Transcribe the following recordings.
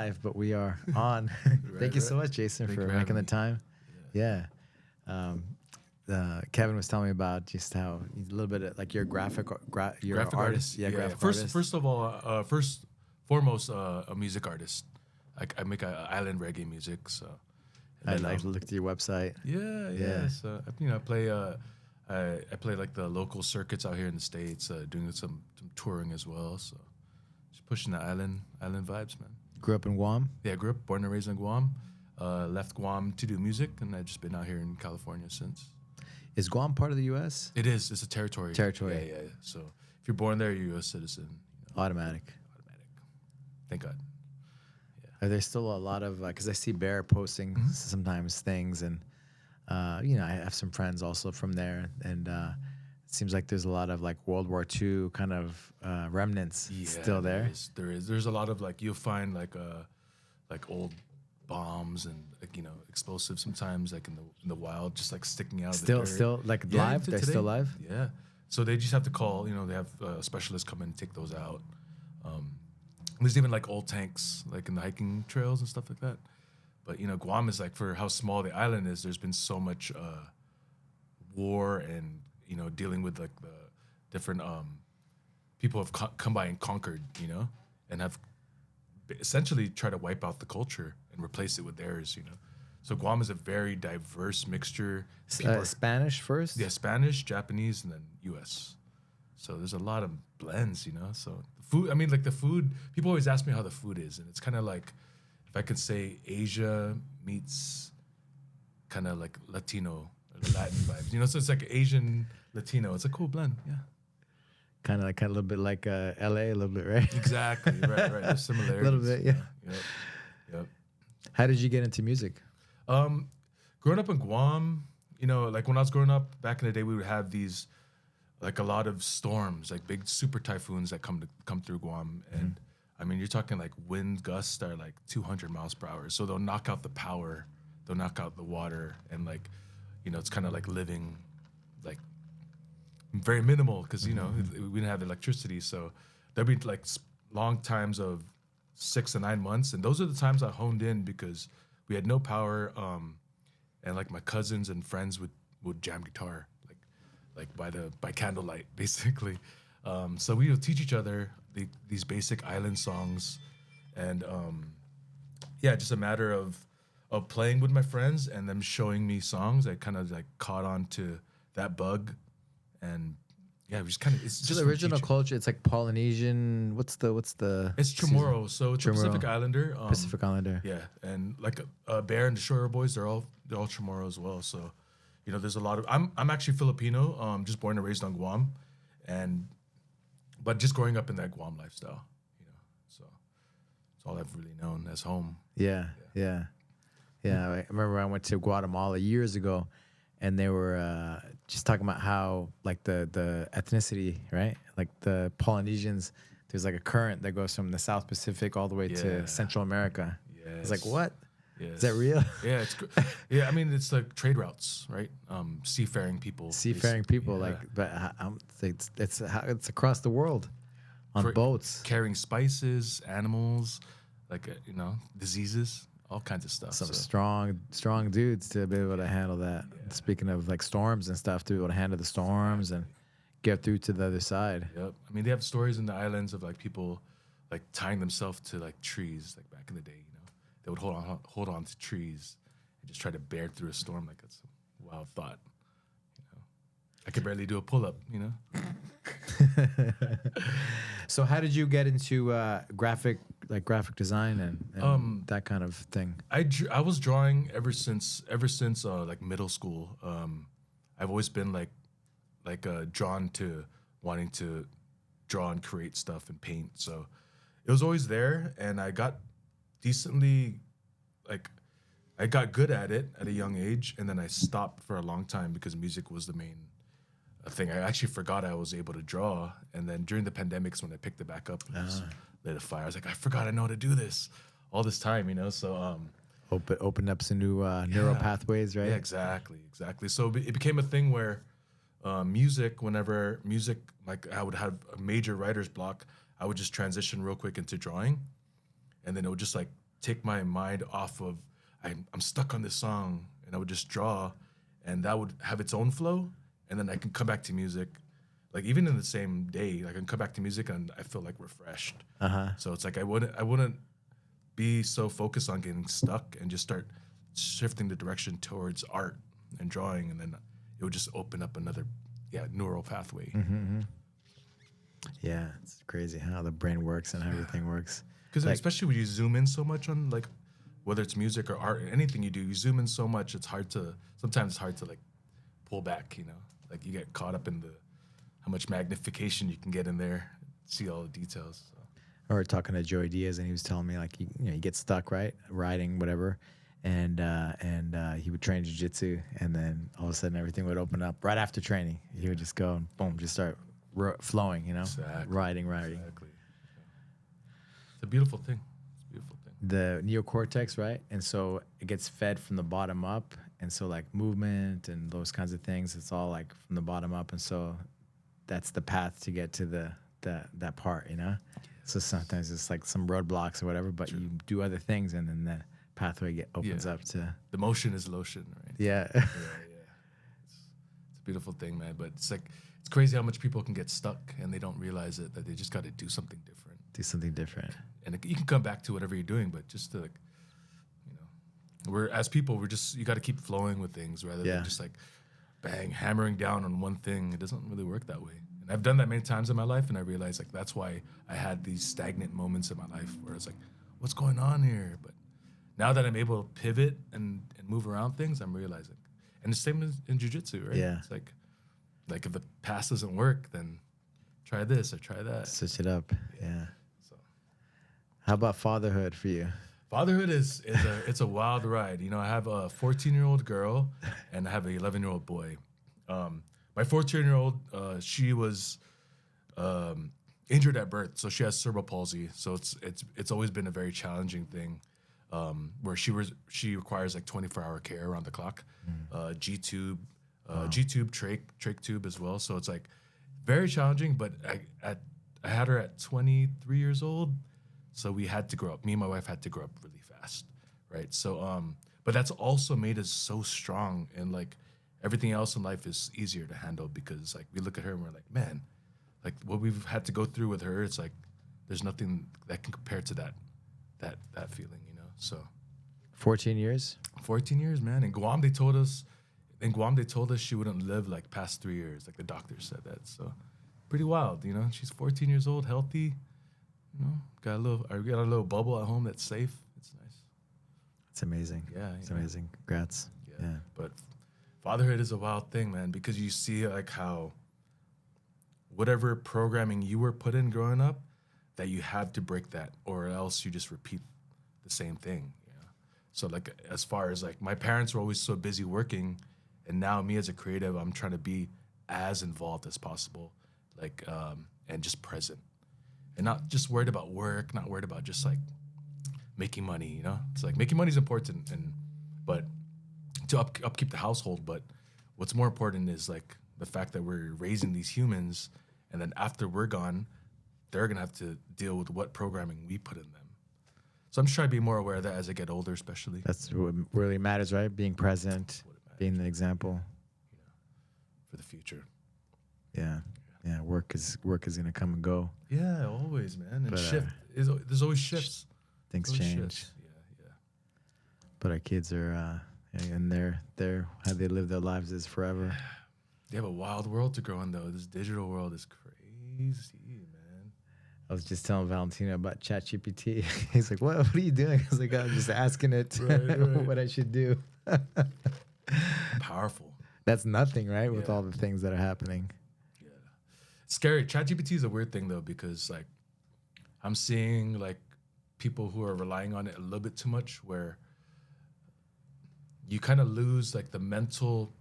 live, but we are on. Thank you so much, Jason, for making the time. Yeah. Kevin was telling me about just how a little bit of, like your graphic artist. Yeah, graphic artist. First of all, first foremost, a music artist. I make island reggae music. So I looked at your website. Yeah. So I play. I play like the local circuits out here in the States, doing some touring as well. So just pushing the island vibes, man. Grew up in Guam? Yeah, grew up, born and raised in Guam. Left Guam to do music, and I've just been out here in California since. Is Guam part of the U.S.? It is. It's a territory. Territory. Yeah. So if you're born there, you're a U.S. citizen. Automatic. Thank God. Are there still a lot of, because I see Bear posting sometimes things, and I have some friends also from there, and it seems like there's a lot of like World War II kind of remnants still there. There is. There's a lot of like, you'll find like old bombs and explosives sometimes like in the wild, just like sticking out. Still like live. They're still live. Yeah. So they just have to call. They have specialists come in and take those out. There's even like old tanks like in the hiking trails and stuff like that. But Guam is like, for how small the island is, there's been so much war and dealing with like the different people have come by and conquered, and have essentially tried to wipe out the culture and replace it with theirs, So Guam is a very diverse mixture. Spanish first? Yeah, Spanish, Japanese, and then U.S. So there's a lot of blends, So food, the food, people always ask me how the food is, and it's kind of like, if I could say, Asia meets kind of like Latino, Latin vibes, So it's like Asian Latino. It's a cool blend, yeah. Kind of a little bit like LA, a little bit, right? Exactly, right. There's similarities. A little bit, yeah. Yep. How did you get into music? Growing up in Guam, like when I was growing up back in the day, we would have these, like a lot of storms, like big super typhoons that come through Guam, and you're talking like wind gusts are like 200 miles per hour. So they'll knock out the power, they'll knock out the water, and like, it's kind of like living like very minimal because we didn't have electricity. So there'd be like long times of 6 to 9 months, and those are the times I honed in because we had no power, and like my cousins and friends would jam guitar like by candlelight basically. So we would teach each other these basic island songs, and just a matter of playing with my friends and them showing me songs. I kind of like caught on to that bug, and we just kind of, it's just the original culture. It's like Polynesian. What's the? It's Chamorro. So it's a Pacific Islander. Pacific Islander. Yeah, and like Bear and the Shore Boys, they're all Chamorro as well. So, there's a lot of. I'm actually Filipino. Just born and raised on Guam, but just growing up in that Guam lifestyle. So it's all I've really known as home. Yeah. I remember I went to Guatemala years ago, and they were just talking about how like the ethnicity, right? Like the Polynesians, there's like a current that goes from the South Pacific all the way to Central America. Yes. It's like, what? Yes. Is that real? Yeah, it's like trade routes, right? Seafaring people. It's across the world on boats. Carrying spices, animals, like diseases. All kinds of stuff. Some strong dudes to be able to handle that. Yeah. Speaking of like storms and stuff, to be able to handle the storms and get through to the other side. Yep. They have stories in the islands of like people like tying themselves to like trees, like back in the day. They would hold on to trees and just try to bear through a storm. Like that's a wild thought. I could barely do a pull-up. So how did you get into graphic design and that kind of thing? I was drawing ever since like middle school. I've always been like drawn to wanting to draw and create stuff and paint. So it was always there, and I got I got good at it at a young age, and then I stopped for a long time because music was the main thing. I actually forgot I was able to draw, and then during the pandemics when I picked it back up and just lit a fire, I was like, I forgot I know how to do this all this time, So open up some new neural pathways, right? Yeah, exactly. So it became a thing where music, like I would have a major writer's block, I would just transition real quick into drawing, and then it would just like take my mind off of I'm stuck on this song, and I would just draw, and that would have its own flow, and then I can come back to music. Like even in the same day, I can come back to music and I feel like refreshed. So it's like I wouldn't be so focused on getting stuck and just start shifting the direction towards art and drawing, and then it would just open up another neural pathway. Yeah, it's crazy how the brain works and how everything works. Because especially when you zoom in so much on like whether it's music or art, anything you do, you zoom in so much, sometimes it's hard to like pull back, you know? Like you get caught up in how much magnification you can get in there, see all the details. So. I was talking to Joey Diaz, and he was telling me like you get stuck, right, riding whatever, and he would train jiu-jitsu, and then all of a sudden everything would open up right after training. He would just go and boom, just start flowing, you know, Exactly. riding. Exactly. It's a beautiful thing. The neocortex, right? And so it gets fed from the bottom up, and so like movement and those kinds of things, it's all like from the bottom up, and so that's the path to get to that part, you know. So sometimes it's like some roadblocks or whatever, but you do other things, and then the pathway opens up to the motion is lotion, right? Yeah. It's a beautiful thing, man. But it's like it's crazy how much people can get stuck and they don't realize it, that they just got to do something different. Do something different. And you can come back to whatever you're doing, but just to like, as people, you got to keep flowing with things rather than just like hammering down on one thing. It doesn't really work that way. And I've done that many times in my life, and I realized like that's why I had these stagnant moments in my life where it's like, what's going on here? But now that I'm able to pivot and move around things, I'm realizing. And the same as in jiu-jitsu, right? Yeah. It's like if the pass doesn't work, then try this or try that. Switch it up. Yeah. So, how about fatherhood for you? Fatherhood it's a wild ride. You know, I have a 14-year-old girl and I have an 11-year-old boy. My 14-year-old, she was injured at birth, so she has cerebral palsy. So it's always been a very challenging thing, where she requires like 24-hour care around the clock, G-tube, G-tube, trach tube as well. So it's like very challenging. But I had her at 23 years old. So we had to grow up. Me and my wife had to grow up really fast, right? So, but that's also made us so strong, and like everything else in life is easier to handle because like we look at her and we're like, man, like what we've had to go through with her, it's like there's nothing that can compare to that feeling, you know. So, 14 years. 14 years, man. In Guam, they told us she wouldn't live like past 3 years. Like the doctor said that. So, pretty wild, you know. She's 14 years old, healthy. You know, got a little bubble at home that's safe. It's nice. It's amazing. Yeah, it's amazing. Congrats. Yeah. But fatherhood is a wild thing, man, because you see like how whatever programming you were put in growing up, that you have to break that, or else you just repeat the same thing. You know? So like as far as like my parents were always so busy working, and now me as a creative, I'm trying to be as involved as possible, like and just present. And not just worried about work, not worried about just like making money, you know? It's like making money is important, but to upkeep the household. But what's more important is like the fact that we're raising these humans, and then after we're gone, they're gonna have to deal with what programming we put in them. So I'm just trying to be more aware of that as I get older, especially. That's what really matters, right? Being present, being the example. For the future. Yeah. Yeah, work is gonna come and go. Yeah, always, man. And there's always shifts. Things change. Shifts. Yeah. But our kids are, and they're how they live their lives is forever. They have a wild world to grow in, though. This digital world is crazy, man. I was just telling Valentino about ChatGPT. He's like, "What are you doing?" I was like, "I'm just asking it what I should do." Powerful. That's nothing, right? With all the things that are happening. Scary. ChatGPT is a weird thing though, because like I'm seeing like people who are relying on it a little bit too much, where you kind of lose like the mental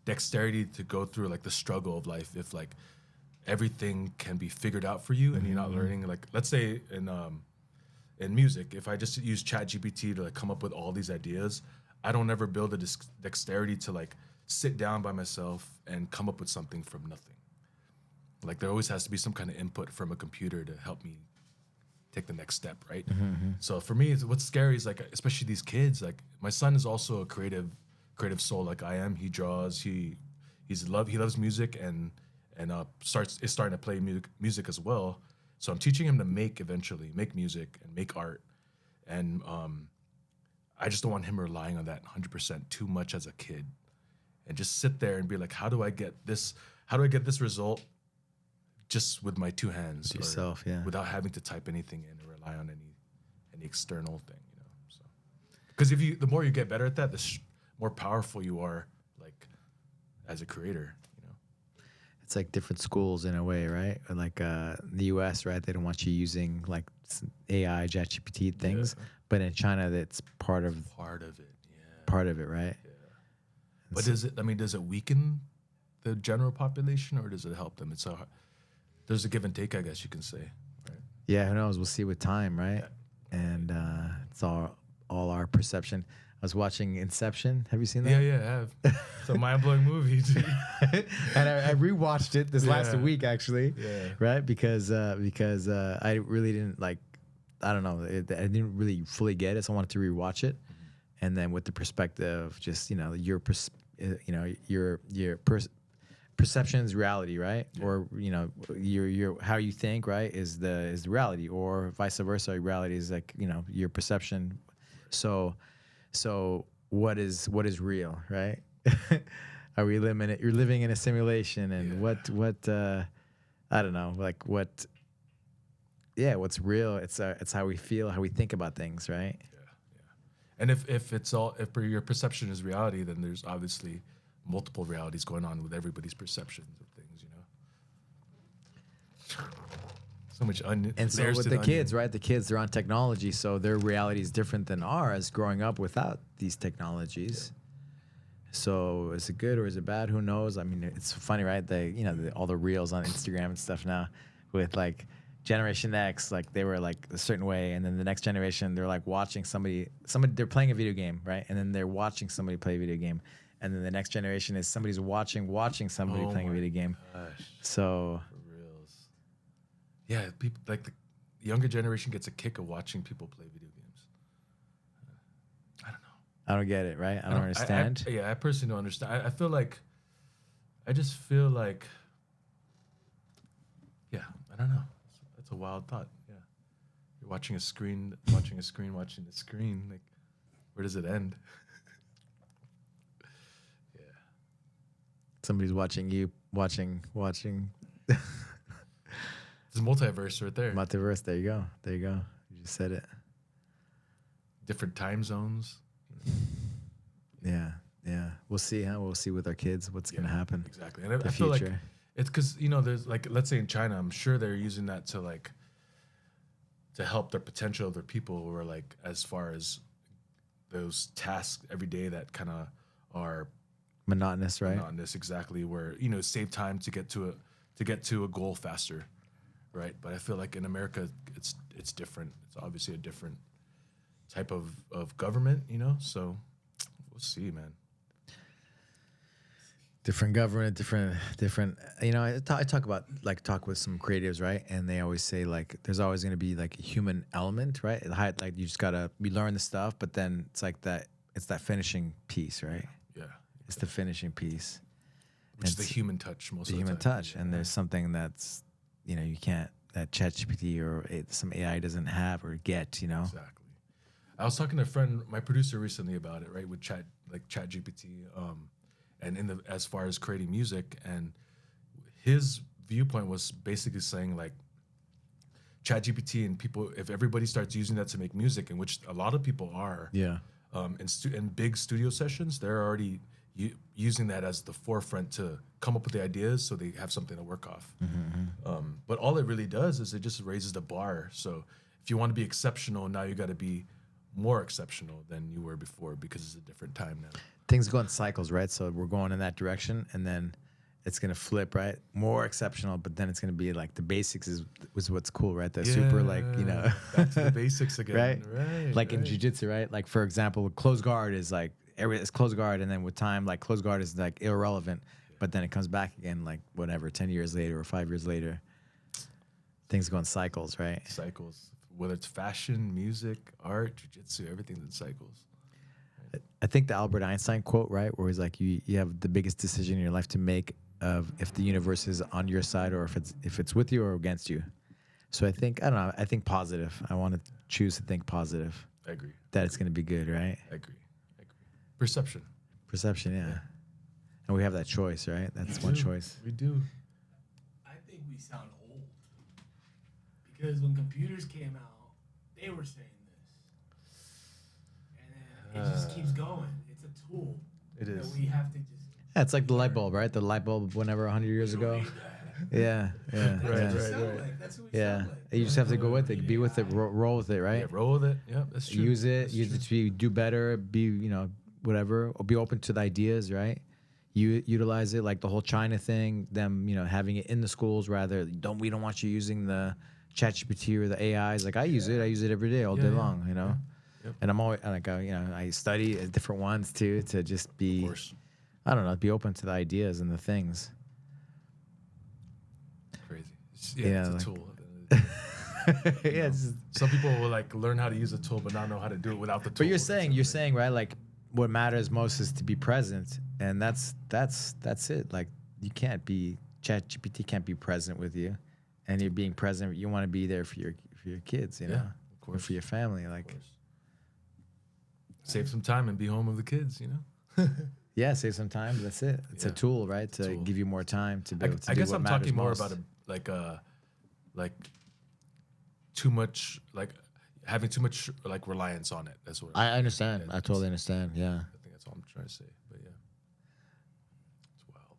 dexterity to go through like the struggle of life if like everything can be figured out for you and you're not learning. Like let's say in music, if I just use ChatGPT to like come up with all these ideas, I don't ever build a dexterity to like sit down by myself and come up with something from nothing. Like there always has to be some kind of input from a computer to help me take the next step, right? So for me, what's scary is like, especially these kids. Like my son is also a creative soul, like I am. He draws. He loves music and is starting to play music as well. So I'm teaching him to make music and make art, and I just don't want him relying on that 100% too much as a kid, and just sit there and be like, how do I get this result just with my two hands, yourself, without having to type anything in or rely on any external thing, you know. So, because the more you get better at that, the more powerful you are, like as a creator, you know. It's like different schools in a way, right? Or like the U.S., right? They don't want you using like AI, ChatGPT things, but in China, that's part of it. Part of it, right? Yeah. But does it weaken the general population, or does it help them? There's a give and take, I guess you can say. Right? Yeah, who knows? We'll see with time, right? Yeah. And it's all our perception. I was watching Inception. Have you seen that? Yeah, I have. It's a mind-blowing movie, dude. And I rewatched it this last week, actually. Yeah. Right? Because I really didn't like. I don't know. I didn't really fully get it, so I wanted to rewatch it. And then with the perspective, just your perception is reality, right? Yeah. Or your how you think, right, is the reality, or vice versa. Reality is like your perception. So what is real, right? Are we limited? You're living in a simulation, and what I don't know, like what. Yeah, what's real? It's how we feel, how we think about things, right? Yeah. And if your perception is reality, then there's obviously multiple realities going on with everybody's perceptions of things, So much onion. And so with the kids, right? The kids, they're on technology, so their reality is different than ours growing up without these technologies. Yeah. So is it good or is it bad? Who knows? I mean, it's funny, right? All the reels on Instagram and stuff now with like Generation X, like they were like a certain way, and then the next generation, they're like watching somebody they're playing a video game, right? And then they're watching somebody play a video game, and then the next generation is somebody's watching somebody playing a video game. Gosh. So for reals. Yeah, people like the younger generation gets a kick of watching people play video games. I don't know. I don't get it, right? I don't understand. I personally don't understand. I just feel like, I don't know. It's a wild thought. Yeah, you're watching a screen, watching the screen. Like, where does it end? Yeah. Somebody's watching you, watching. It's a multiverse right there. Multiverse. There you go. You just said it. Different time zones. Yeah. We'll see. We'll see with our kids what's gonna happen. Exactly. And I feel like it's because there's like, let's say in China, I'm sure they're using that to help their potential of their people who are like, as far as those tasks every day that kind of are monotonous, right? Monotonous, exactly. Where save time to get to a goal faster, right? But I feel like in America, it's different. It's obviously a different type of government, So we'll see, man. Different government, different. I talk with some creatives, right? And they always say like, there's always going to be like a human element, right? Like you just we learn the stuff, but then it's like that. It's that finishing piece, right? Yeah. It's the finishing piece. Which is the human touch most of the time. The human touch, and there's something that's you can't, that ChatGPT or some AI doesn't have or get. Exactly. I was talking to a friend, my producer, recently about it, right? With ChatGPT. And as far as creating music, and his viewpoint was basically saying like, ChatGPT and people, if everybody starts using that to make music, in which a lot of people are, in big studio sessions, they're already using that as the forefront to come up with the ideas, so they have something to work off. But all it really does is it just raises the bar. So if you want to be exceptional, now you got to be more exceptional than you were before, because it's a different time now. Things go in cycles, right? So we're going in that direction, and then it's gonna flip, right? More exceptional, but then it's gonna be like the basics is what's cool, right? The super, like back to the basics again, right? Like in Jiu-Jitsu, right? Like for example, closed guard is like it's closed guard, and then with time, like closed guard is like irrelevant, but then it comes back again, like whatever, 10 years later or 5 years later. Things go in cycles, right? Cycles. whether it's fashion, music, art, jiu-jitsu, everything's in cycles. I think the Albert Einstein quote, right, where he's like, you have the biggest decision in your life to make of if the universe is on your side or if it's with you or against you. So I think, I don't know, I think positive. I want to choose to think positive. I agree. That it's going to be good, right? I agree. Perception. Perception, yeah. And we have that choice, right? That's one choice. We do. I think we sound old. Because when computers came out, they were saying this. And then it just keeps going. It's a tool. It is. That we have to just... Yeah, it's like the light bulb, right? The light bulb, whenever 100 years ago. Yeah, yeah, Right, yeah. right. That's what we Yeah, sound like. you just have to go with it, be with it, roll with it, right? Yeah, roll with it. Yeah, that's true. Use it, That's use true. it to do better, be whatever, or be open to the ideas, right? You utilize it, like the whole China thing, them having it in the schools rather. We don't want you using the ChatGPT or the AIs. Like I use it every day, all day long, Yep. And I'm always like I study different ones too to just be, Of course. I don't know, be open to the ideas and the things. Crazy. It's Yeah, a like- tool. Yeah, Some people will like learn how to use a tool but not know how to do it without the tool. but you're saying right, like what matters most is to be present, and that's it. Like you can't be ChatGPT can't be present with you, and you're being present. You want to be there for your kids, Yeah, of or course. for your family. Of Like course. Save some time and be home with the kids, yeah, save some time. That's it. It's a Yeah, tool, right, to tool. give you more time to be able to I do guess what I'm matters talking more most. about like too much, like having too much like reliance on it. That's what I understand. Yeah, I totally understand. Yeah. I think that's all I'm trying to say. But yeah, it's wild.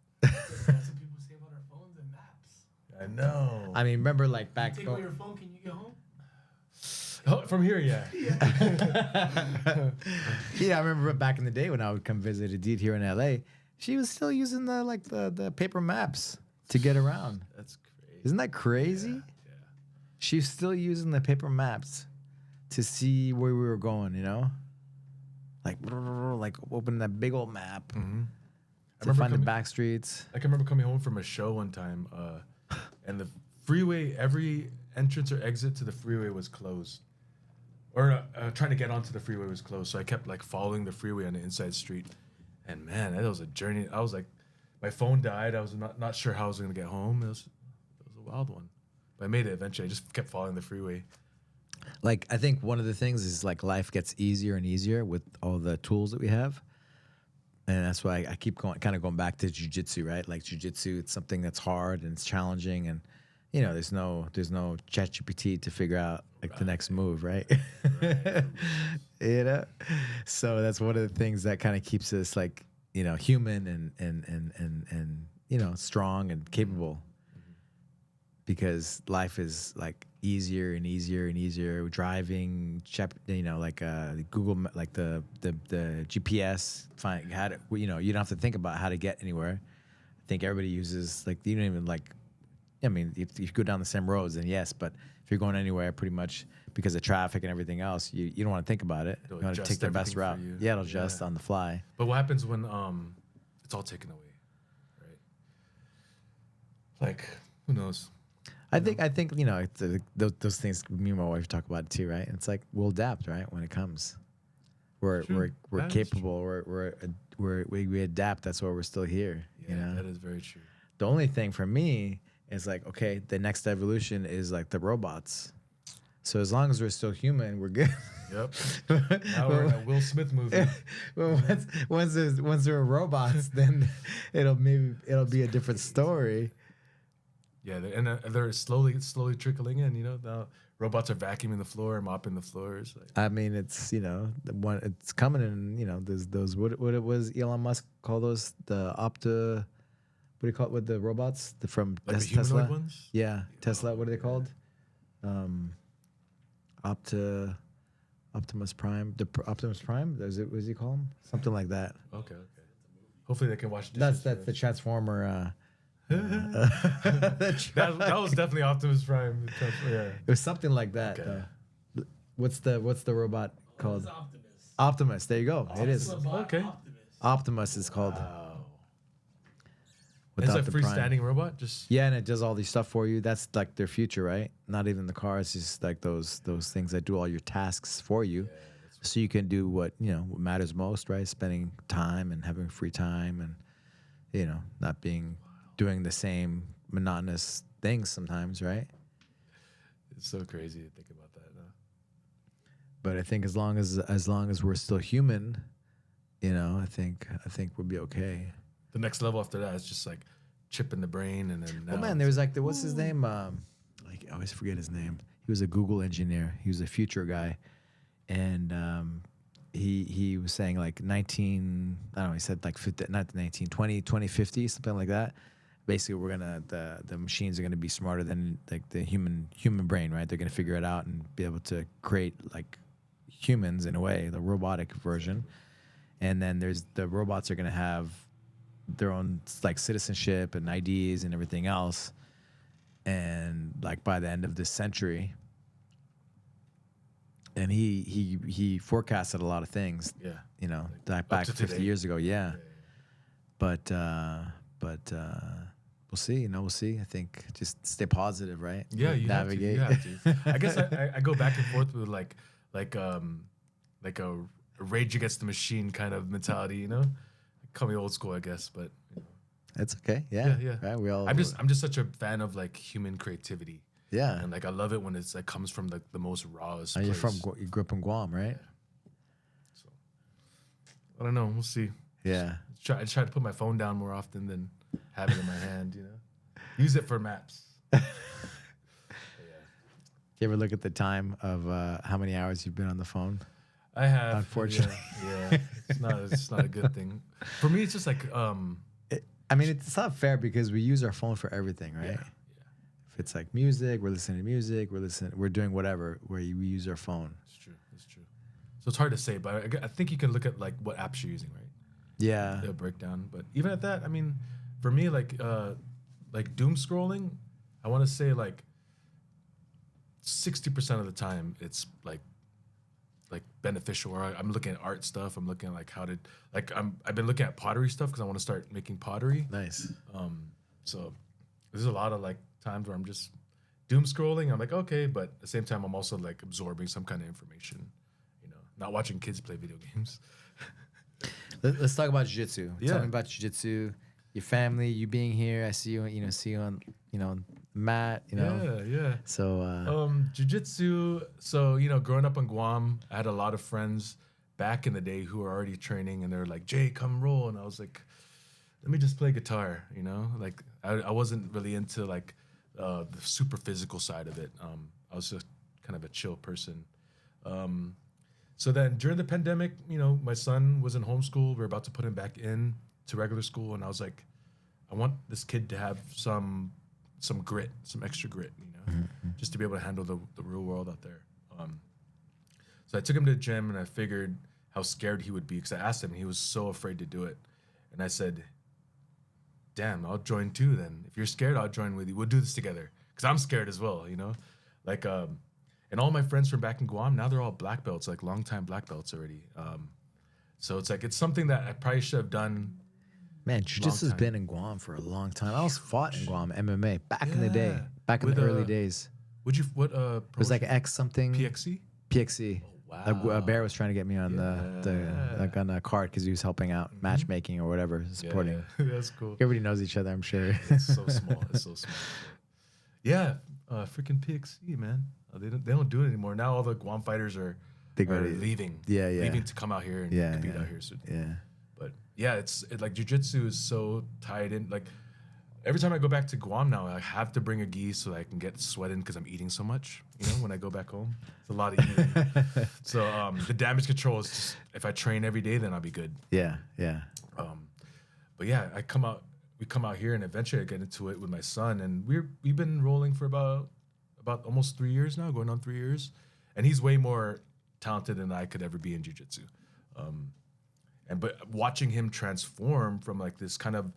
That's what people say about our phones and maps. I know. I mean, remember like back. Take away your phone, can you get home? From here, yeah. Yeah, I remember back in the day when I would come visit Adit here in LA, she was still using the paper maps to get around. That's crazy. Isn't that crazy? Yeah. She's still using the paper maps to see where we were going, like open that big old map Mm-hmm. to find the back streets. I can remember coming home from a show one time, and the freeway, every entrance or exit to the freeway was closed. Or trying to get onto the freeway was closed. So I kept like following the freeway on the inside street. And man, that was a journey. I was like, my phone died. I was not sure how I was going to get home. It was a wild one. But I made it eventually. I just kept following the freeway. Like I think one of the things is like life gets easier and easier with all the tools that we have. And that's why I keep kind of going back to jiu-jitsu, right? Like jiu-jitsu, it's something that's hard and it's challenging, and there's no ChatGPT to figure out like the next move, right? So that's one of the things that kind of keeps us like human and strong and capable, because life is like easier and easier and easier. Driving, like Google, like the GPS, find how to, you don't have to think about how to get anywhere. I think everybody uses like, you don't even like. I mean, if you go down the same roads, then yes, but if you're going anywhere, pretty much because of traffic and everything else, you don't want to think about it. It'll You want to adjust take the best everything route. for you. Yeah, it'll adjust on the fly. But what happens when it's all taken away, right? Like, who knows? I think those things. Me and my wife talk about it too, right? It's like we'll adapt, right? When it comes, we're That is capable. We adapt. That's why we're still here. Yeah, that is very true. The only thing for me is like, okay, the next evolution is like the robots. So as long as we're still human, we're good. Yep. Now we're in a Will Smith movie. Well, once there are robots, then it'll be a different story. Yeah, they're slowly trickling in. Now robots are vacuuming the floor, mopping the floors. Like, I mean, it's it's coming, and there's those what it was Elon Musk called those the opta. What do you call it with the robots? From like the Tesla? humanoid ones? Yeah, Tesla. What are they called? Optimus Prime. Optimus Prime. Is it? What does he call him? Something like that. Okay. Hopefully they can watch. That's the Transformer. That was definitely Optimus Prime. Yeah. It was something like that. Okay. What's the robot called? It's Optimus. Optimus. There you go. It is. Robot Okay. Optimus. Optimus is called. Wow. It's without a the prime. freestanding robot. Just Yeah, and it does all these stuff for you. That's like their future, right? Not even the car. It's just like those things that do all your tasks for you, so you can do what what matters most, right? Spending time and having free time, and not doing the same monotonous things sometimes, right? it's so crazy to think about that. But I think as long as we're still human, I think we'll be okay. The next level after that is just like chip in the brain, and then now Oh man, there was like what's his name? Like I always forget his name. He was a Google engineer. He was a future guy, and he was saying like 19. I don't know. He said like 50, not 19, 20, 2050, something like that. Basically, we're gonna the machines are gonna be smarter than like the human brain, right? They're gonna figure it out and be able to create like humans in a way, the robotic version. And then the robots are gonna have their own like citizenship and IDs and everything else. And like by the end of this century, and he forecasted a lot of things. Yeah. Back to 50 today. years ago. Yeah. But we'll see. We'll see. I think just stay positive, right? Yeah, you navigate. have to. I guess I go back and forth with like a rage against the machine kind of mentality. Call me old school, I guess, but It's okay. Yeah. yeah. Right. We all. I'm just such a fan of like human creativity, Yeah. and like I love it when it's like comes from the most rawest. And place. you grew up in Guam, right? So I don't know. We'll see. Yeah. I try to put my phone down more often than have it in my hand. Use it for maps. You ever look at the time of how many hours you've been on the phone? I have. Unfortunately. Yeah. It's not a good thing. For me, it's just like I mean, it's not fair because we use our phone for everything, right? Yeah. If it's like music, we're listening to music, we're doing whatever where we use our phone. It's true. So it's hard to say, but I think you can look at like what apps you're using, right? Yeah. They'll break down. But even at that, I mean, for me, like doom scrolling, I want to say like 60% of the time it's like beneficial. Or I'm looking at art stuff. I'm looking at like I've been looking at pottery stuff because I want to start making pottery. Nice. So there's a lot of like times where I'm just doom scrolling. I'm like, okay, but at the same time, I'm also like absorbing some kind of information. Not watching kids play video games. Let's talk about jiu-jitsu. Yeah. Tell me about jiu-jitsu, your family, you being here. I see you, see you on, mat, Yeah. So, Jiu-Jitsu. So, growing up in Guam, I had a lot of friends back in the day who were already training, and they're like, Jay, come roll. And I was like, let me just play guitar, Like, I wasn't really into, like, the super physical side of it. I was just kind of a chill person. So then during the pandemic, my son was in homeschool. We were about to put him back in to regular school, and I was like, I want this kid to have some grit, some extra grit, just to be able to handle the real world out there. So I took him to the gym, and I figured how scared he would be because I asked him, and he was so afraid to do it. And I said, damn, I'll join too then. If you're scared, I'll join with you. We'll do this together because I'm scared as well, Like, and all my friends from back in Guam, now they're all black belts, like longtime black belts already. So it's like, it's something that I probably should have done. man, jiu-jitsu's been in Guam for a long time. I was fought in Guam, MMA, back in the day, back in the early days. What It was like X something. PXC? PXC. Oh, wow. Like, Bear was trying to get me on on a card because he was helping out matchmaking or whatever, supporting. Yeah. That's cool. Everybody knows each other, I'm sure. It's so small. It's so small. Yeah, freaking PXC, man. They don't do it anymore. Now all the Guam fighters are leaving. Yeah. Leaving to come out here and compete out here. So, Yeah. but yeah, it's like jiu-jitsu is so tied in. Like every time I go back to Guam now, I have to bring a gi so that I can get sweat in because I'm eating so much. When I go back home, it's a lot of eating. So the damage control is just, if I train every day, then I'll be good. Yeah. But yeah, we come out here, and eventually I get into it with my son, and we've been rolling for about almost 3 years now, going on 3 years, and he's way more talented than I could ever be in jiu-jitsu. But watching him transform from like this kind of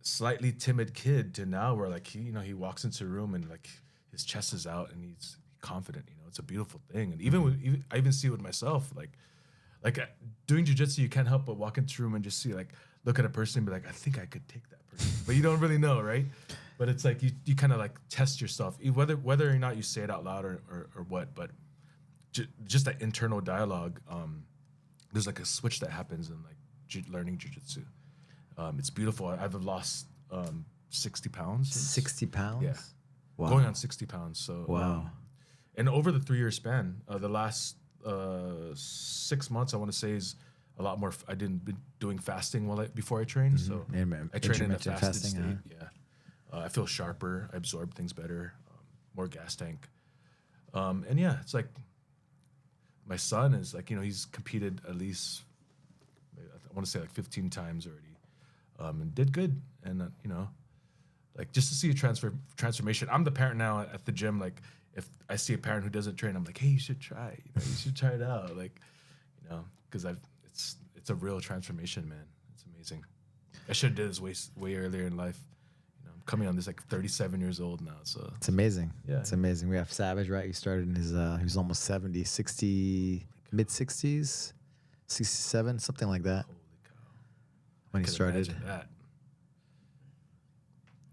slightly timid kid to now where like he walks into a room and like his chest is out and he's confident. It's a beautiful thing. And I even see it with myself, like doing jiu-jitsu, you can't help but walk into a room and just see like look at a person and be like, I think I could take that person, but you don't really know, right? But it's like you kind of like test yourself, whether or not you say it out loud or what. But just that internal dialogue, there's like a switch that happens in like learning jiu-jitsu. It's beautiful. I've lost 60 pounds. 60 pounds? Yeah. Wow. Going on 60 pounds. So wow. And over the 3-year span, the last 6 months, I want to say is a lot more. I didn't been doing fasting before I trained, so I train in a fasted state. Yeah, I feel sharper. I absorb things better. More gas tank, and yeah, it's like my son is like, he's competed at least, I want to say like 15 times already, and did good. And like just to see a transformation. I'm the parent now at the gym. Like if I see a parent who doesn't train, I'm like, hey, you should try. You should try it out. Like, because it's a real transformation, man. It's amazing. I should have did this way earlier in life. I'm coming on this like 37 years old now. So it's amazing. Yeah, it's amazing. We have Savage, right? He started in his he was almost 70, 60, mid 60s, 67, something like that. Holy cow! When he started. Imagine that.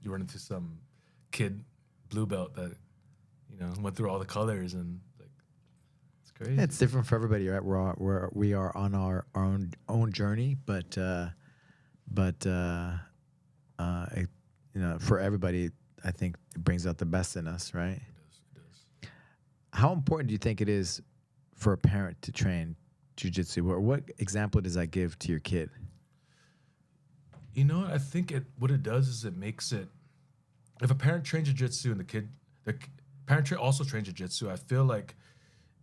You run into some kid blue belt that went through all the colors, and like it's crazy. Yeah, it's different for everybody, right? We are on our own journey, but for everybody, I think it brings out the best in us, right? It does. How important do you think it is for a parent to train jiu-jitsu? Or what example does that give to your kid? I think what it does is it makes it. If a parent trains jiu-jitsu and the parent also trains jiu-jitsu, I feel like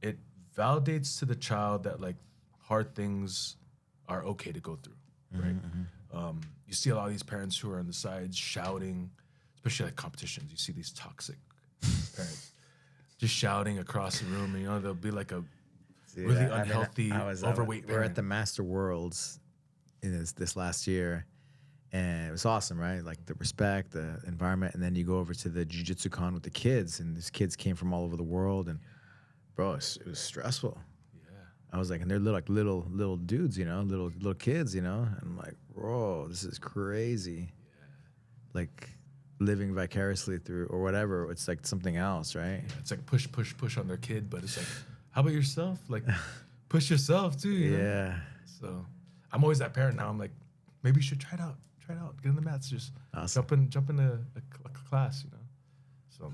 it validates to the child that like hard things are okay to go through, right? Mm-hmm. You see a lot of these parents who are on the sides shouting, especially like competitions. You see these toxic parents just shouting across the room, and there'll be like a really unhealthy, overweight parent. We're at the Master Worlds in this last year. And it was awesome, right? Like the respect, the environment, and then you go over to the Jiu-Jitsu con with the kids, and these kids came from all over the world, and bro, it was stressful. Yeah, I was like, and they're little dudes, little kids, and I'm like, bro, this is crazy. Yeah, like living vicariously through or whatever. It's like something else, right? Yeah, it's like push on their kid, but it's like, how about yourself? Like, push yourself too. Yeah. So I'm always that parent now. I'm like, maybe you should try it out. Get in the mats. Just awesome. jump into a class. So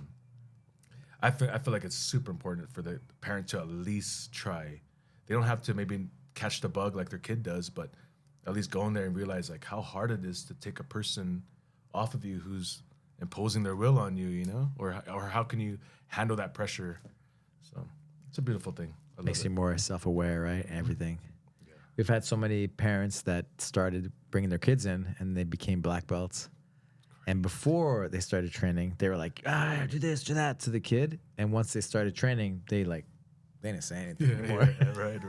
I feel like it's super important for the parent to at least try. They don't have to maybe catch the bug like their kid does, but at least go in there and realize like how hard it is to take a person off of you who's imposing their will on you. Or how can you handle that pressure? So it's a beautiful thing. Makes you more self-aware, right? Everything. We've had so many parents that started bringing their kids in, and they became black belts. And before they started training, they were like, do this, do that to the kid. And once they started training, they didn't say anything anymore. Yeah, right.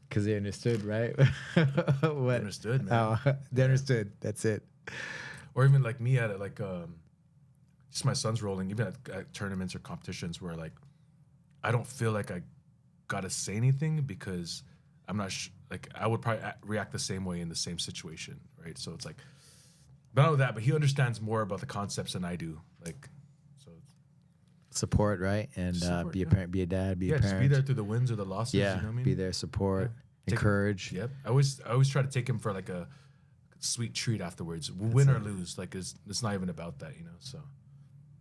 Because they understood, right? They understood, man. They understood. That's it. Or even like me at like just my son's rolling, even at tournaments or competitions where like I don't feel like I gotta say anything because I'm not like I would probably react the same way in the same situation, right? So it's like not only that, but he understands more about the concepts than I do. Like, so support, right? And support, be a parent, be a dad, be a parent. Just be there through the wins or the losses. Yeah, you know what I mean? Be there, support, encourage. Yep. I always try to take him for like a sweet treat afterwards. Win or lose, like it's not even about that, So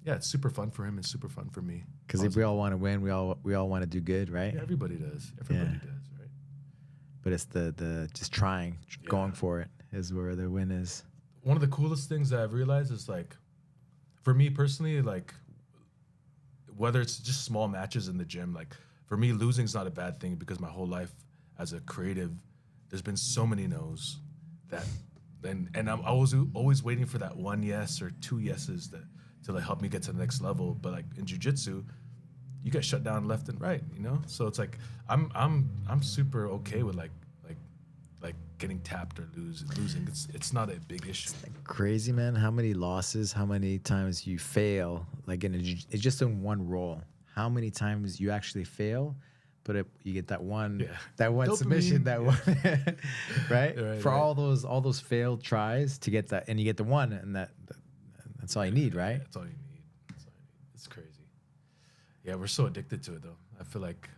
yeah, it's super fun for him and super fun for me. Because if we all want to win, we all want to do good, right? Yeah, everybody does. Everybody does, right? But it's the just trying, going for it is where the win is. One of the coolest things that I've realized is like, for me personally, like whether it's just small matches in the gym, like for me, losing's not a bad thing because my whole life as a creative, there's been so many no's that, and I'm always waiting for that one yes or two yeses to like help me get to the next level. But like in jiu-jitsu, you get shut down left and right, So it's like I'm super okay with like getting tapped or losing. It's not a big issue. It's like crazy, man. How many losses? How many times you fail? Like it's just in one roll. How many times you actually fail, but you get that one, Yeah. that one Dopamine. submission, that one, right? Right, For right. all those failed tries to get that, and you get the one, and that's all you need, right? That's all you need. That's all you need. It's crazy. Yeah, we're so addicted to it though. I feel like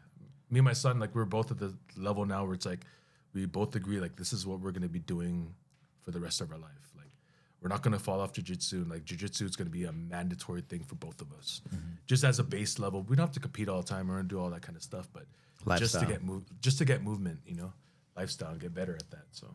me and my son, like we're both at the level now where it's like we both agree like this is what we're gonna be doing for the rest of our life. Like we're not gonna fall off jiu-jitsu, and like jiu-jitsu is gonna be a mandatory thing for both of us. Just as a base level. We don't have to compete all the time or do all that kind of stuff, but just Lifestyle. to get movement, you know, lifestyle and get better at that. So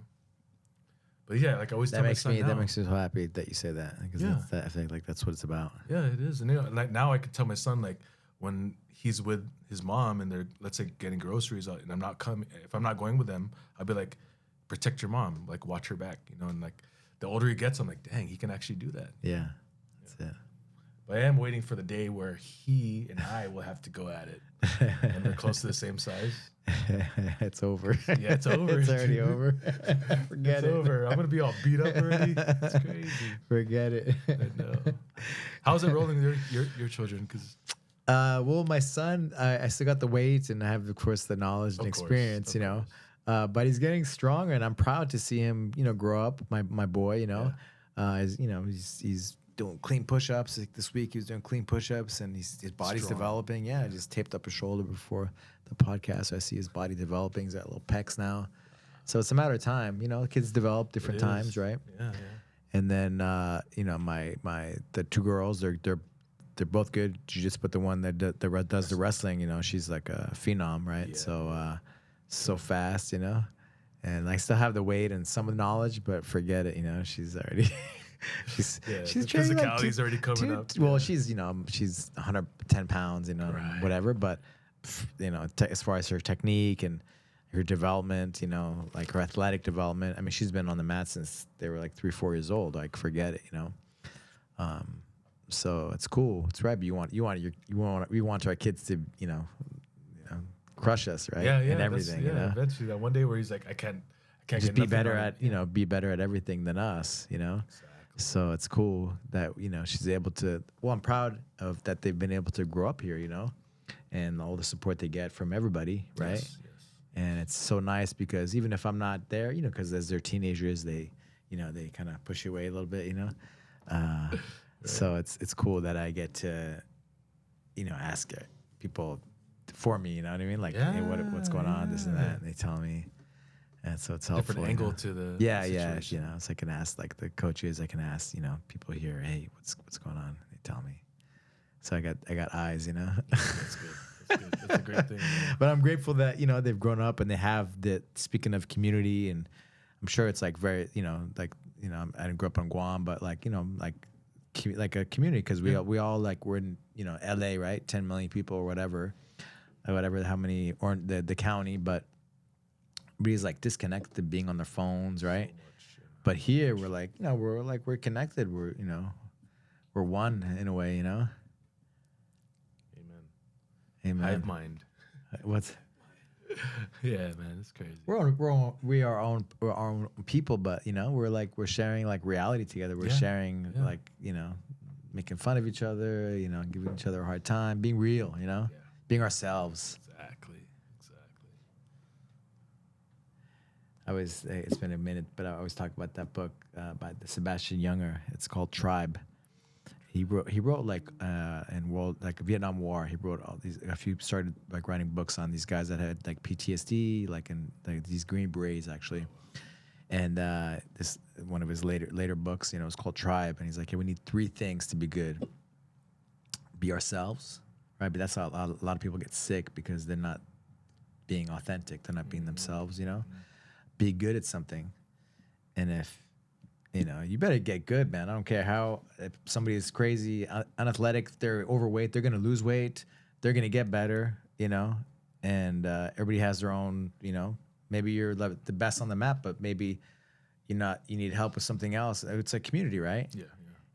but yeah, like I always tell my son now, That makes me so happy that you say that, because Yeah. I think like that's what it's about. yeah, it is. And you know, like now I can tell my son like when he's with his mom and they're let's say getting groceries out and I'm not coming, if I'm not going with them, I'll be like, protect your mom, like watch her back, you know. And like the older he gets, I'm like, dang, he can actually do that. Yeah, that's it. But I am waiting for the day where he and I will have to go at it, and we're close to the same size. It's over. Yeah, it's over. It's already over. Forget It's it. over. I'm gonna be all beat up already. It's crazy. Forget it. I know. How's it rolling your children? Because Well, my son, I still got the weight, and I have, of course, the knowledge and Of course, experience, of you know. But he's getting stronger, and I'm proud to see him, you know, grow up. My boy, you know, he's doing clean push-ups. Like this week, he was doing clean push-ups, and his body's Strong. developing. Yeah, I just taped up his shoulder before the podcast, so I see his body developing. He's got little pecs now, so it's a matter of time. You know, kids develop different times, right? Yeah, yeah. And then you know, the two girls, they're both good jiu-jitsu, but the one that does the wrestling, you know, she's like a phenom, right? Yeah. So fast, you know. And I still have the weight and some of the knowledge, but forget it, you know. She's already she's The training like physicality's already coming up. Well, Yeah. she's, you know, she's 110 pounds, you know, Right. whatever. But you know, as far as her technique and her development, you know, like her athletic development. I mean, she's been on the mat since they were like 3-4 years old. Like, forget it, you know. So it's cool. It's right. But we want our kids to, you know, crush us, right? Yeah, yeah. And everything, you know. Eventually, that one day where he's like, I can't Just get be nothing better out of at, it. you know, be better at everything than us, you know. Exactly. So it's cool that, you know, she's able to. Well, I'm proud of that they've been able to grow up here, you know, and all the support they get from everybody, right? Yes, yes. And it's so nice because even if I'm not there, you know, because as they're teenagers, they, you know, they kind of push you away a little bit, you know. So it's cool that I get to, you know, ask people for me, you know what I mean? Like, hey, what's going on, this and yeah. that, and they tell me, and so it's helpful. Different you angle know? to the Yeah, situation. you know, so I can ask like the coaches, I can ask, you know, people here, hey, what's going on? They tell me. So I got eyes, you know. That's good. That's good. That's a great thing. Man. But I'm grateful that, you know, they've grown up and they have the, speaking of community, and I'm sure it's like very, you know, like, you know, I didn't grow up in Guam, but like, you know, like a community, because we all like, we're in, you know, LA, right? 10 million people or whatever, how many, or the county, but everybody's like disconnected to being on their phones, right? But here we're like, you know, we're connected. We're, you know, we're one in a way, you know. Amen. Amen. Hive mind. What's Yeah, man, it's crazy. we are our own people, but you know, we're sharing like reality together. We're sharing like, you know, making fun of each other, you know, giving each other a hard time, being real, you know, being ourselves. Exactly. It's been a minute, but I always talk about that book by Sebastian Junger. It's called Tribe. He wrote like in Vietnam War. He wrote all these. Started like writing books on these guys that had like PTSD, like in like these Green Berets actually. And this one of his later books, you know, it's called Tribe. And he's like, hey, we need 3 things to be good. Be ourselves, right? But that's how a lot of people get sick, because they're not being authentic. They're not being themselves, you know. Be good at something, and if you know, you better get good, man. I don't care how, if somebody is crazy, unathletic, they're overweight, they're gonna lose weight, they're gonna get better, you know. And everybody has their own, you know. Maybe you're the best on the map, but maybe you're not. You need help with something else. It's a community, right? Yeah.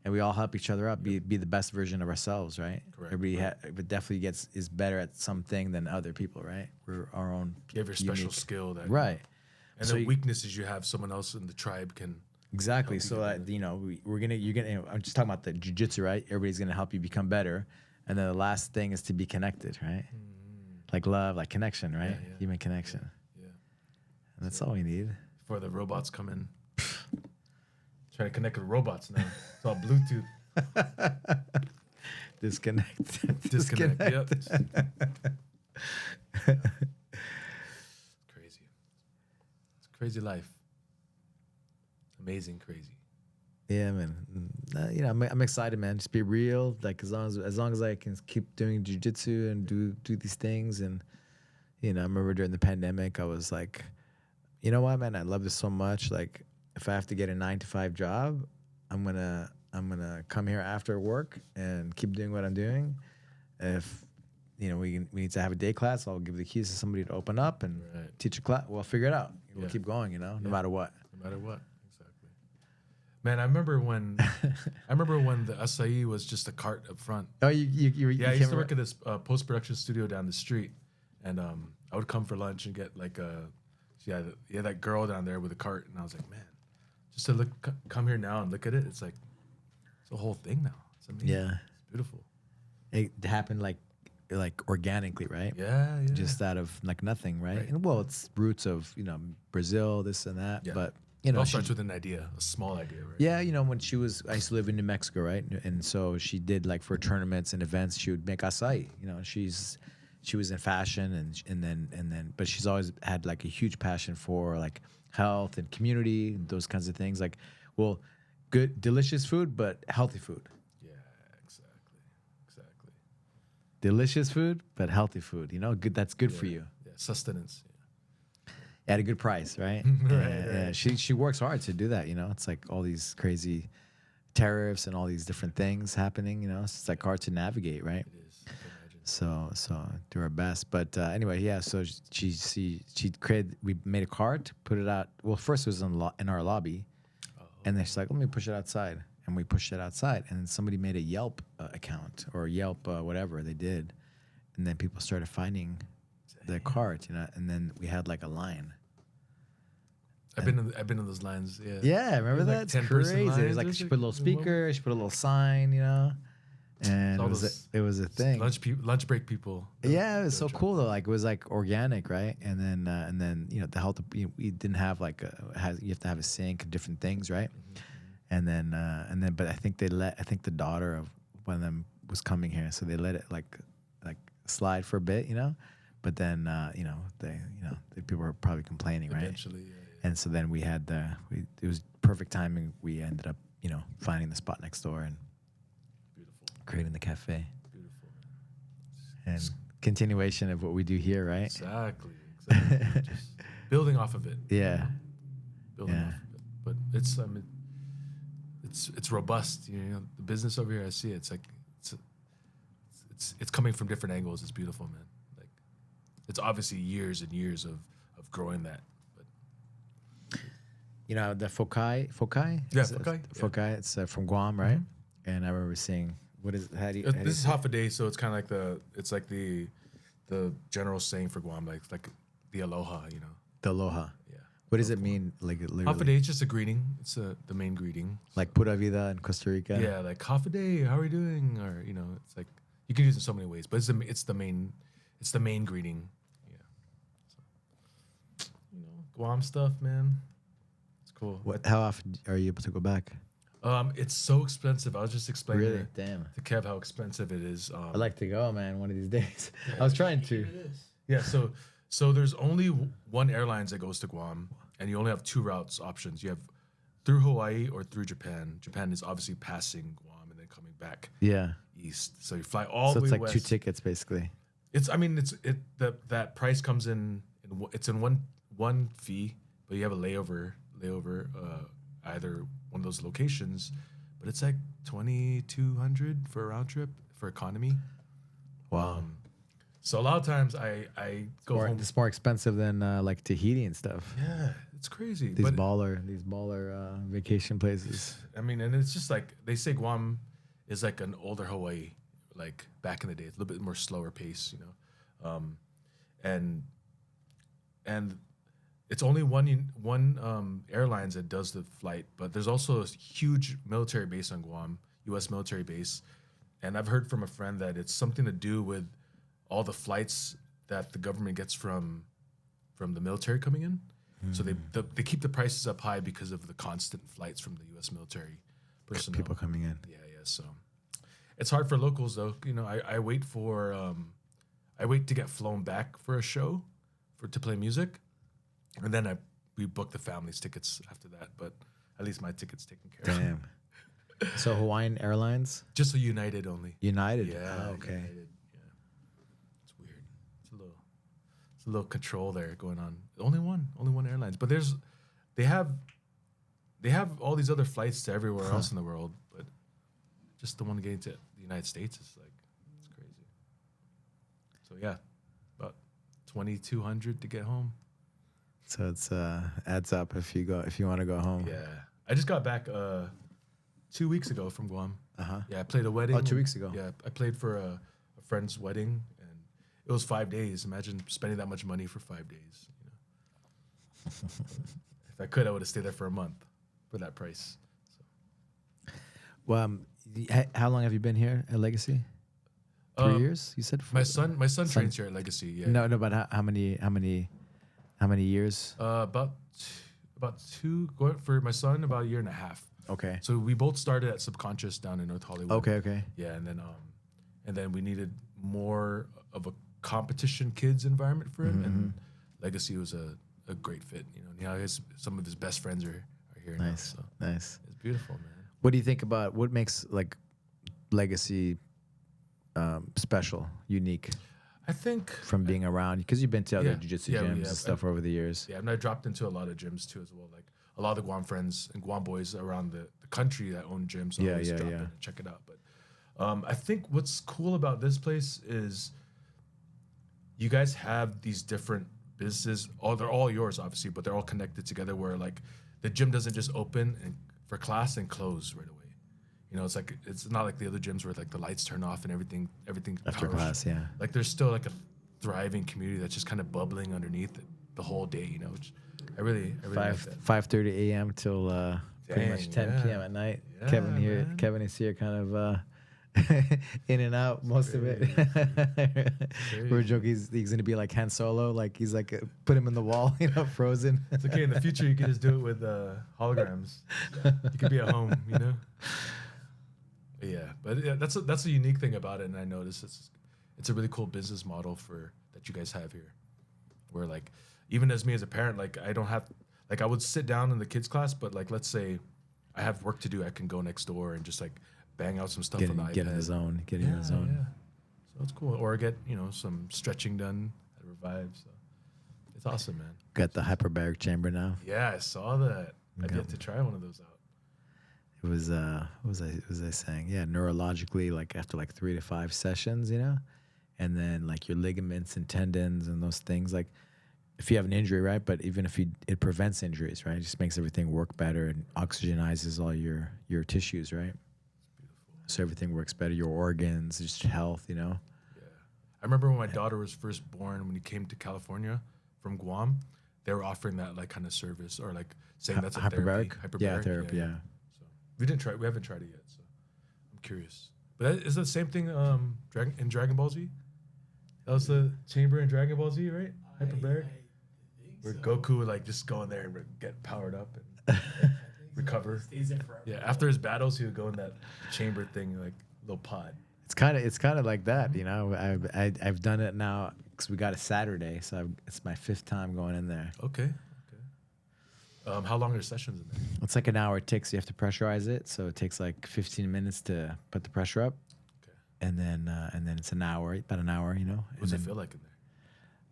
And we all help each other up, be the best version of ourselves, right? Correct. Everybody but definitely is better at something than other people, right? We're our own. You have your special unique- skill that right? and So the you- weaknesses you have, someone else in the tribe can. Exactly. help you So get that, better. you know, you're gonna. I'm just talking about the jiu-jitsu, right? Everybody's gonna help you become better, and then the last thing is to be connected, right? like love, like connection, right? Yeah. Human connection. Yeah. And that's all we need. Before the robots come in. Trying to connect with robots now. It's all Bluetooth. Disconnect. Disconnect. Yep. Crazy. It's a crazy life. Amazing crazy. Yeah, man. You know, I'm excited, man. Just be real. Like as long as I can keep doing jiu-jitsu and do these things, and you know, I remember during the pandemic, I was like, you know what, man, I love this so much. Like, if I have to get a 9-to-5 job, I'm gonna come here after work and keep doing what I'm doing. If you know we need to have a day class, I'll give the keys to somebody to open up and teach a class. We'll figure it out. We'll keep going. You know, no matter what. No matter what. Man, I remember when the acai was just a cart up front. Oh, I used to work at this post-production studio down the street, and I would come for lunch and get like that girl down there with a cart, and I was like, man, just to come here now and look at it, it's like it's a whole thing now. It's amazing. Yeah, it's beautiful. It happened like organically, right? Yeah. Just out of like nothing, right? And well, it's roots of Brazil, this and that, but. You know, it all starts with an idea, a small idea, right? Yeah, you know, when I used to live in New Mexico, right? And so she did like for tournaments and events, she would make acai. You know, she was in fashion and then, but she's always had like a huge passion for like health and community, those kinds of things. Like, well, good, delicious food, but healthy food. Yeah, exactly. Delicious food, but healthy food. You know, good. That's good for you. Yeah, sustenance. At a good price, right? Right. She works hard to do that. You know, it's like all these crazy tariffs and all these different things happening. You know, it's like hard to navigate, right? It is. I can imagine. So do our best. But anyway, yeah. So she created. We made a cart, put it out. Well, first it was in our lobby, and then she's like, "Let me push it outside," and we pushed it outside. And then somebody made a Yelp account or Yelp whatever they did, and then people started finding the cart, you know, and then we had like a line. I've been in those lines. Yeah. Yeah, remember that? Like it's crazy. It was like she put a little speaker, she put a little sign, you know, and it was a thing. Lunch break people. Yeah, it was so cool though. Like it was like organic, right? And then you know the health. We didn't have like you have to have a sink and different things, right? And then but I think the daughter of one of them was coming here, so they let it like slide for a bit, you know. But then, the people were probably complaining, right? Eventually, yeah. And so then we had it was perfect timing. We ended up, finding the spot next door and creating the cafe. Beautiful. And continuation of what we do here, right? Exactly. Just building off of it. Yeah. Building off of it. But it's robust. You know, the business over here, I see it. It's like it's coming from different angles. It's beautiful, man. It's obviously years and years of growing that. But you know, the Fokai? Yeah, Fokai. Fokai, it's from Guam, right? Mm-hmm. And I remember seeing, what is, how do you... This is half a day, so it's kind of like the general saying for Guam, like the aloha, you know. The aloha. Yeah. What does it mean, like literally? Half a day, it's just a greeting. It's the main greeting. Like Pura Vida in Costa Rica? Yeah, like half a day, how are you doing? Or, it's like, you can use it in so many ways, but it's the main greeting. Yeah. So, Guam stuff, man. It's cool. How often are you able to go back? It's so expensive. I was just explaining Really? Damn. to Kev how expensive it is. I'd like to go, man, one of these days. I was trying to. Yeah, so there's only one airlines that goes to Guam, and you only have two routes options. You have through Hawaii or through Japan. Japan is obviously passing Guam and then coming back east. So you fly all the way west. So it's like 2 tickets, basically. That price comes in one fee, but you have a layover either one of those locations, but it's like $2,200 for a round trip for economy. Wow. So a lot of times I go home. It's more expensive than like Tahiti and stuff. Yeah, it's crazy. These baller vacation places. I mean, and it's just like they say Guam is like an older Hawaii, like back in the day. It's a little bit more slower pace, and it's only one airlines that does the flight, but there's also a huge military base on Guam, U.S. military base, and I've heard from a friend that it's something to do with all the flights that the government gets from the military coming in. So they keep the prices up high because of the constant flights from the U.S. military personnel. People coming in. Yeah. So it's hard for locals though. You know, I wait to get flown back for a show to play music, and then we book the family's tickets after that. But at least my ticket's taken care of. Damn. So Hawaiian Airlines? Just a United only. United. Yeah. Oh, okay. United. Yeah. It's weird. It's a little control there going on. Only one airlines. But they have all these other flights to everywhere else in the world, but just the one getting to the United States is like, it's crazy. So yeah, about 2,200 to get home. So it's adds up if you want to go home. Yeah. I just got back 2 weeks ago from Guam. Uh-huh. Yeah, I played a wedding. Oh, 2 weeks ago. Yeah, I played for a friend's wedding, and it was 5 days. Imagine spending that much money for 5 days. You know? If I could, I would have stayed there for a month for that price. So. Well, how long have you been here at Legacy? 3 years? You said. My son trains here at Legacy. Yeah. No, but how many years? About two. Going for my son, about a year and a half. Okay. So we both started at Subconscious down in North Hollywood. Okay. Yeah, and then we needed more of a competition kids environment for him, and Legacy was a great fit. You know, some of his best friends are here now. Nice. So Nice. it's beautiful, man. What do you think about what makes like Legacy special, unique I think from being around? Because you've been to other jiu-jitsu gyms and yeah, stuff over the years. Yeah, and I dropped into a lot of gyms too as well. Like a lot of the Guam friends and Guam boys around the country that own gyms. Always drop in and check it out. But I think what's cool about this place is you guys have these different businesses. They're all yours, obviously, but they're all connected together. Where like the gym doesn't just open for class and close right away. You know, it's not like the other gyms where like the lights turn off and everything After class, yeah. Like there's still like a thriving community that's just kind of bubbling underneath it the whole day. You know, which I really like that. 5:30 a.m. till pretty much 10 p.m. at night. Yeah, Kevin is here, kind of in and out most of it. We're joking he's gonna be like Han Solo, like he's like put him in the wall, you know, frozen. It's okay. In the future, you can just do it with holograms. You could be at home, you know. Yeah, but yeah, that's a unique thing about it, and I noticed it's a really cool business model that you guys have here, where like even as me as a parent, like I don't have like I would sit down in the kids class, but like let's say I have work to do, I can go next door and just like bang out some stuff on the iPad. Get in the zone. Get in the zone. Yeah. So it's cool, or get some stretching done at Revive. So it's awesome, man. Got the hyperbaric chamber now. Yeah, I saw that. I'd yet to try one of those out. It was what was I saying? Yeah, neurologically, like after like 3 to 5 sessions, you know, and then like your ligaments and tendons and those things, like if you have an injury, right? But even if it prevents injuries, right? It just makes everything work better and oxygenizes all your tissues, right? Beautiful. So everything works better, your organs, just health, you know. Yeah, I remember when my daughter was first born, when he came to California from Guam, they were offering that like kind of service, or like saying that's a hyperbaric? therapy. Yeah, therapy. Yeah. We haven't tried it yet, so I'm curious. But is that the same thing in Dragon Ball Z? That was the chamber in Dragon Ball Z, right? Hyperbaric? Where Goku would like just go in there and get powered up and recover. Stays there forever. Yeah, after his battles, he would go in that chamber thing, like little pod. It's kind of like that, you know. I've done it now because we got a Saturday, so it's my 5th time going in there. Okay. How long are sessions in there? It's like an hour. It takes, you have to pressurize it, so it takes like 15 minutes to put the pressure up, and then it's about an hour, you know. What does it feel like in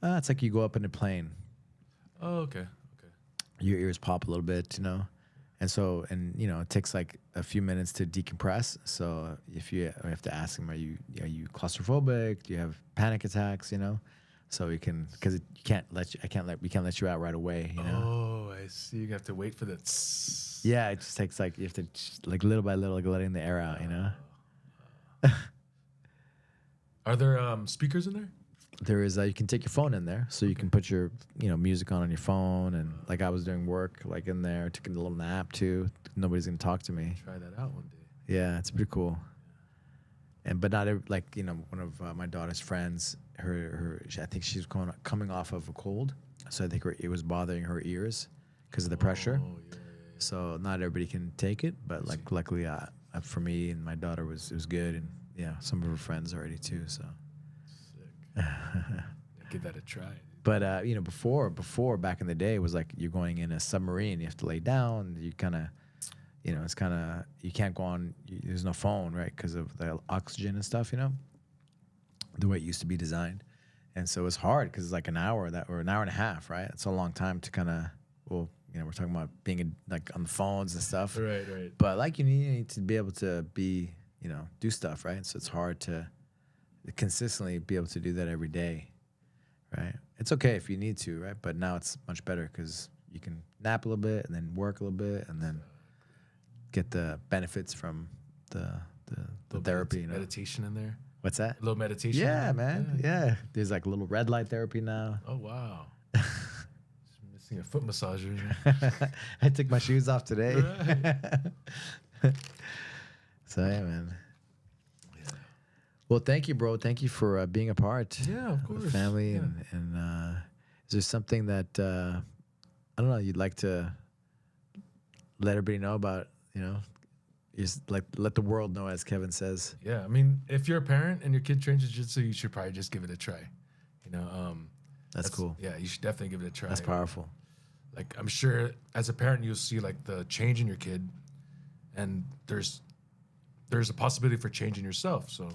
there? It's like you go up in a plane. Oh, okay. Your ears pop a little bit, you know, and you know it takes like a few minutes to decompress. So if you have to ask them, are you claustrophobic? Do you have panic attacks? You know, so we can, because we can't let you out right away. You know. Oh, I see. You have to wait for the. Yeah, it just takes like, you have to like little by little, like letting the air out. You know. Are there speakers in there? There is. You can take your phone in there, so you can put your music on your phone, and like I was doing work like in there, took a little nap too. Nobody's gonna talk to me. Try that out one day. Yeah, it's pretty cool. But not every, like one of my daughter's friends, I think she's coming off of a cold, so I think it was bothering her ears because of the pressure. Oh, yeah. So not everybody can take it, but like luckily for me and my daughter it was good, and yeah, some of her friends already too. So Sick. Give that a try. but you know, before back in the day, it was like you're going in a submarine, you have to lay down, you kind of, you know, it's kind of, you can't go on, there's no phone, right, because of the oxygen and stuff, you know, the way it used to be designed. And so it's hard because it's like an hour or an hour and a half, right? It's a long time to kind of, well, you know, we're talking about being like on the phones and stuff. Right. But like you need to be able to be, you know, do stuff, right? So it's hard to consistently be able to do that every day, right? It's okay if you need to, right? But now it's much better because you can nap a little bit and then work a little bit and then get the benefits from the therapy, you know? Meditation in there. What's that? A little meditation. Yeah, man. Yeah. There's like a little red light therapy now. Oh wow. Missing a foot massager. I took my shoes off today. Right. So yeah, man. Yeah. Well, thank you, bro. Thank you for being a part Yeah, of course. the family. Yeah. And is there something that I don't know you'd like to let everybody know about? You know, just like let the world know, as Kevin says. Yeah, I mean, if you're a parent and your kid trains jiu-jitsu, you should probably just give it a try. You know, That's cool. Yeah, you should definitely give it a try. That's powerful. Like, I'm sure as a parent, you'll see like the change in your kid, and there's a possibility for change in yourself. So,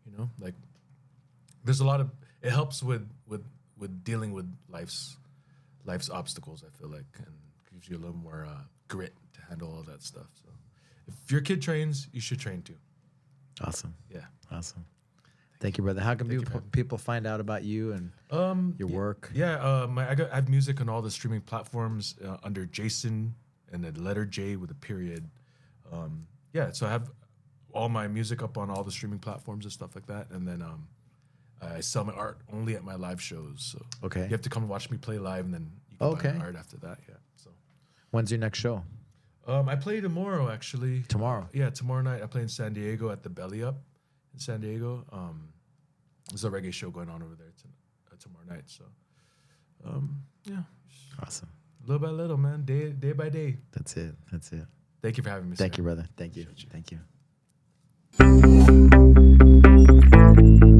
you know, like there's a lot of, it helps with dealing with life's obstacles, I feel like, and gives you a little more grit to handle all that stuff. So if your kid trains, you should train too. Awesome. Yeah. Awesome. Thank you, brother. How can people find out about you and your work? Yeah, I have music on all the streaming platforms under Jason and the letter J with a period. Yeah, so I have all my music up on all the streaming platforms and stuff like that. And then I sell my art only at my live shows. So Okay. you have to come and watch me play live, and then you can buy my art after that. Yeah. So When's your next show? I play tomorrow, actually. Tomorrow? Yeah, tomorrow night I play in San Diego at the Belly Up in San Diego. There's a reggae show going on over there tomorrow night. So, yeah. Awesome. Little by little, man. Day by day. That's it. That's it. Thank you for having me. Thank sir. you, brother. Thank you. Appreciate you. Thank you.